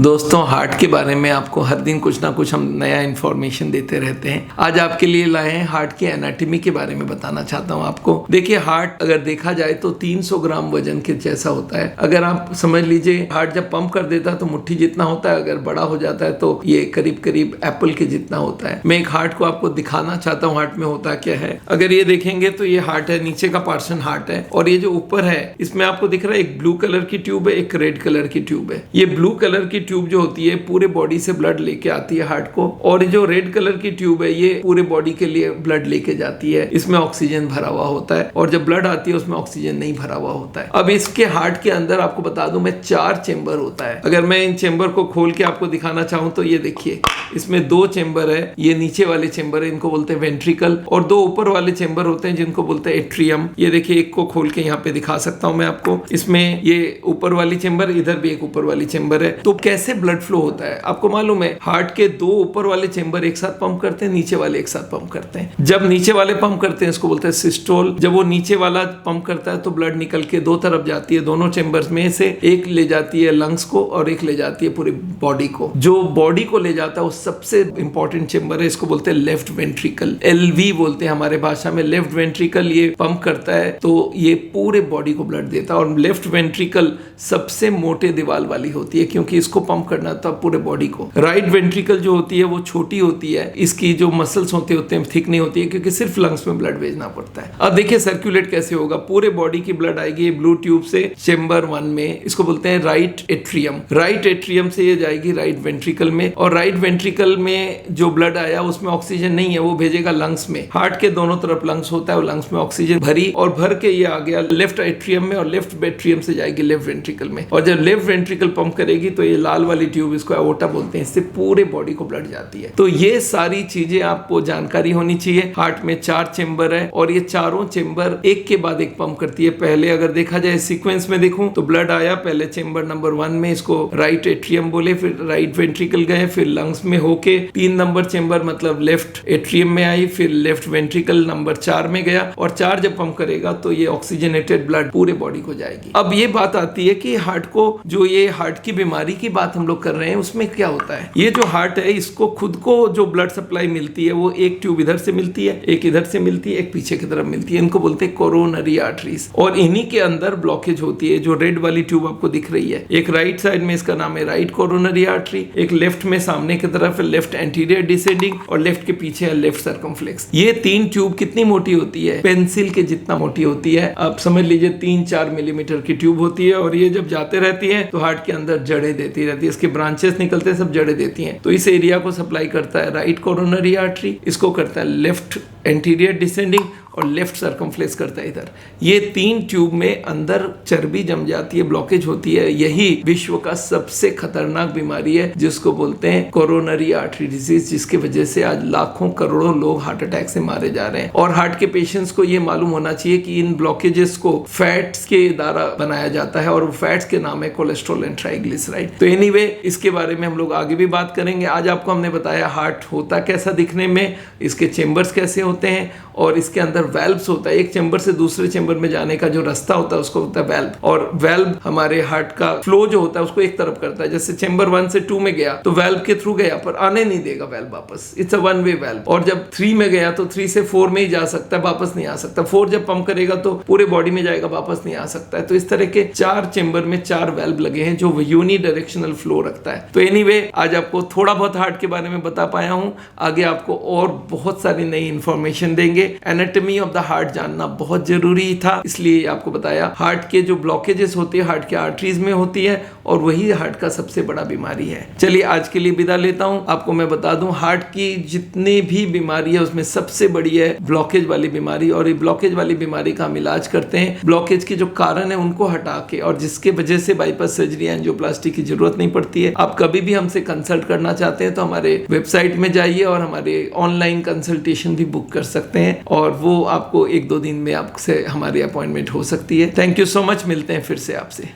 दोस्तों, हार्ट के बारे में आपको हर दिन कुछ ना कुछ हम नया इन्फॉर्मेशन देते रहते हैं। आज आपके लिए लाए हैं हार्ट की एनाटॉमी के बारे में बताना चाहता हूं आपको। देखिए, हार्ट अगर देखा जाए तो 300 ग्राम वजन के जैसा होता है। अगर आप समझ लीजिए, हार्ट जब पंप कर देता है तो मुट्ठी जितना होता है, अगर बड़ा हो जाता है तो ये करीब करीब एप्पल के जितना होता है। मैं एक हार्ट को आपको दिखाना चाहता हूँ, हार्ट में होता क्या है। अगर ये देखेंगे तो ये हार्ट है, नीचे का पोर्शन हार्ट है, और ये जो ऊपर है इसमें आपको दिख रहा है एक ब्लू कलर की ट्यूब है, एक रेड कलर की ट्यूब है। ये ब्लू कलर की ट्यूब जो होती है पूरे बॉडी से ब्लड लेके आती है हार्ट को, और जो रेड कलर की ट्यूब है ये पूरे बॉडी के लिए ब्लड लेके जाती है। इसमें ऑक्सीजन भरा हुआ होता है, और जब ब्लड आती है उसमें ऑक्सीजन नहीं भरा हुआ होता है। अब इसके हार्ट के अंदर आपको बता दूं मैं 4 चेंबर होता है। अगर मैं इन चेंबर को खोल के आपको दिखाना चाहूं तो ये देखिए, इसमें 2 चेंबर है। ये नीचे वाले चेंबर है, इनको बोलते हैं वेंट्रिकल, और 2 ऊपर वाले चेंबर होते हैं जिनको बोलते हैं एट्रियम। ये देखिए, एक को खोल के यहाँ पे दिखा सकता हूं मैं आपको। इसमें ये ऊपर वाली चेंबर, इधर भी एक ऊपर वाली चेंबर है। तो कैसे ब्लड फ्लो होता है आपको मालूम है? हार्ट के 2 ऊपर वाले चेंबर एक साथ पंप करते हैं, नीचे वाले एक साथ पंप करते हैं। जब नीचे वाले पंप करते हैं इसको बोलते हैं सिस्टोल। जब वो नीचे वाला पंप करता है तो ब्लड निकल के 2 तरफ जाती है। दोनों चेंबर्स में से एक ले जाती है लंग्स को और एक ले जाती है पूरी बॉडी को। जो बॉडी को ले जाता है वो सबसे इंपॉर्टेंट चेंबर है, इसको बोलते हैं लेफ्ट वेंट्रिकल, एलवी बोलते हैं हमारे भाषा में। लेफ्ट वेंट्रिकल ये पंप करता है तो ये पूरे बॉडी को ब्लड देता है। और लेफ्ट वेंट्रिकल सबसे मोटे दीवार वाली होती है क्योंकि इसको पंप करना था पूरे बॉडी को। राइट वेंट्रिकल जो होती है वो छोटी होती है, इसकी जो मसल्स होते हैं थिक नहीं होती है क्योंकि सिर्फ लंग्स में ब्लड भेजना पड़ता है। अब देखिए सर्कुलेट कैसे होगा, पूरे बॉडी की ब्लड आएगी ब्लू ट्यूब से चेंबर 1 में, इसको बोलते हैं राइट एट्रियम। राइट एट्रियम से ये जाएगी राइट वेंट्रिकल में, और राइट वेंट्रिकल में जो ब्लड आया उसमें ऑक्सीजन नहीं है, वो भेजेगा लंग्स में। हार्ट के दोनों तरफ लंग्स होता है, वो लंग्स में ऑक्सीजन भरी और भर के ये आ गया लेफ्ट एट्रियम में, और लेफ्ट एट्रियम से जाएगी लेफ्ट वेंट्रिकल में। और जब लेफ्ट वेंट्रिकल पंप करेगी तो ये लाल वाली ट्यूब, इसको एओर्टा बोलते हैं, इससे पूरे बॉडी को ब्लड जाती है। तो ये सारी चीजें आपको जानकारी होनी चाहिए। हार्ट में 4 चेंबर है और ये चारों चेंबर एक के बाद एक पंप करती है। पहले अगर देखा जाए सीक्वेंस में देखूं तो ब्लड आया पहले चेंबर नंबर 1 में, इसको राइट एट्रियम बोले, फिर राइट वेंट्रिकल गए, फिर लंग्स में होके 3 नंबर चेंबर मतलब लेफ्ट एट्रियम में आई, फिर लेफ्ट वेंट्रिकल नंबर 4 में गया, और 4 जब पंप करेगा तो ये ऑक्सीजनेटेड ब्लड पूरे बॉडी को जाएगी। अब ये बात आती है कि हार्ट को, जो ये हार्ट की बीमारी की बात हम लोग कर रहे हैं उसमें क्या होता है। ये जो हार्ट है इसको खुद को जो ब्लड सप्लाई मिलती है वो एक ट्यूब इधर से मिलती है, एक इधर से मिलती है, एक पीछे की तरफ मिलती है। इनको बोलते हैं कोरोनरी आर्टरीज, और इन्हीं के अंदर ब्लॉकेज होती है। जो रेड वाली ट्यूब आपको दिख रही है, एक राइट साइड में इसका नाम है राइट कोरोनरी आर्टरी, एक लेफ्ट में सामने की तरफ है लेफ्ट एंटीरियर डिसेंडिंग, और लेफ्ट के पीछे है लेफ्ट सर्कमफ्लेक्स। ये 3 ट्यूब कितनी मोटी होती है? पेंसिल के जितना मोटी होती है। आप समझ लीजिए 3-4 मिलीमीटर की ट्यूब होती है, और ये जब जाते रहती है तो हार्ट के अंदर जड़ें देती रहती है, इसके ब्रांचेस निकलते हैं, सब जड़ें देती हैं। तो इस एरिया को सप्लाई करता है राइट कोरोनरी आर्टरी, इसको करता है लेफ्ट एंटीरियर डिसेंडिंग, और लेफ्ट सर्कमफ्लेक्स करता है इधर। ये 3 ट्यूब में अंदर चर्बी जम जाती है, ब्लॉकेज होती है। यही विश्व का सबसे खतरनाक बीमारी है जिसको बोलते हैं कोरोनरी आर्टरी डिजीज, जिसकी वजह से आज लाखों करोड़ों लोग हार्ट अटैक से मारे जा रहे हैं। और हार्ट के पेशेंट्स को ये मालूम होना चाहिए कि इन ब्लॉकेजेस को फैट्स के द्वारा बनाया जाता है, और फैट्स के नाम है कोलेस्ट्रॉल एंड ट्राइग्लिसराइड। तो एनीवे, इसके बारे में हम लोग आगे भी बात करेंगे। आज आपको हमने बताया हार्ट होता कैसा दिखने में, इसके चेंबर्स कैसे होते हैं, और इसके अंदर वेल्व्स होता है। एक चेंबर से दूसरे चेंबर में जाने का जो रास्ता होता है उसको होता है वेल्व, और वेल्व हमारे हार्ट का फ्लो जो होता है उसको एक तरफ करता है। जैसे चेंबर 1 से 2 में गया तो वेल्व के थ्रू गया, पर आने नहीं देगा वेल्व वापस, इट्स अ 1 वे वेल्व। और जब 3 में गया तो 3 से 4 में ही जा सकता है, वापस नहीं आ सकता। 4 जब पंप करेगा तो पूरे बॉडी में जाएगा, वापस नहीं आ सकता है। तो इस तरह के 4 चेंबर में 4 वेल्व लगे हैं जो यूनी डायरेक्शनल फ्लो रखता है। तो एनीवे, आज आपको थोड़ा बहुत हार्ट के बारे में बता पाया हूं, आगे आपको और बहुत सारी नई इंफॉर्मेशन देंगे। एनाटॉमी ऑफ द हार्ट जानना बहुत जरूरी था, इसलिए आपको बताया। हार्ट के जो ब्लॉकेजेस होती है हार्ट के आर्टरीज में होती है, और वही हार्ट का सबसे बड़ा बीमारी है। चलिए आज के लिए विदा लेता हूं। आपको मैं बता दूं, हार्ट की जितनी भी बीमारी है उसमें सबसे बड़ी है ब्लॉकेज वाली बीमारी, और ये ब्लॉकेज वाली बीमारी का हम इलाज करते हैं। ब्लॉकेज के जो कारण है उनको हटा के, और जिसके वजह से बाईपास सर्जरी एंजियोप्लास्टी की जरूरत नहीं पड़ती है। आप कभी भी हमसे कंसल्ट करना चाहते हैं तो हमारे वेबसाइट में जाइए और हमारे ऑनलाइन कंसल्टेशन भी बुक कर सकते हैं, और वो आपको 1-2 दिन में आपसे हमारी अपॉइंटमेंट हो सकती है। थैंक यू सो मच, मिलते हैं फिर से आपसे।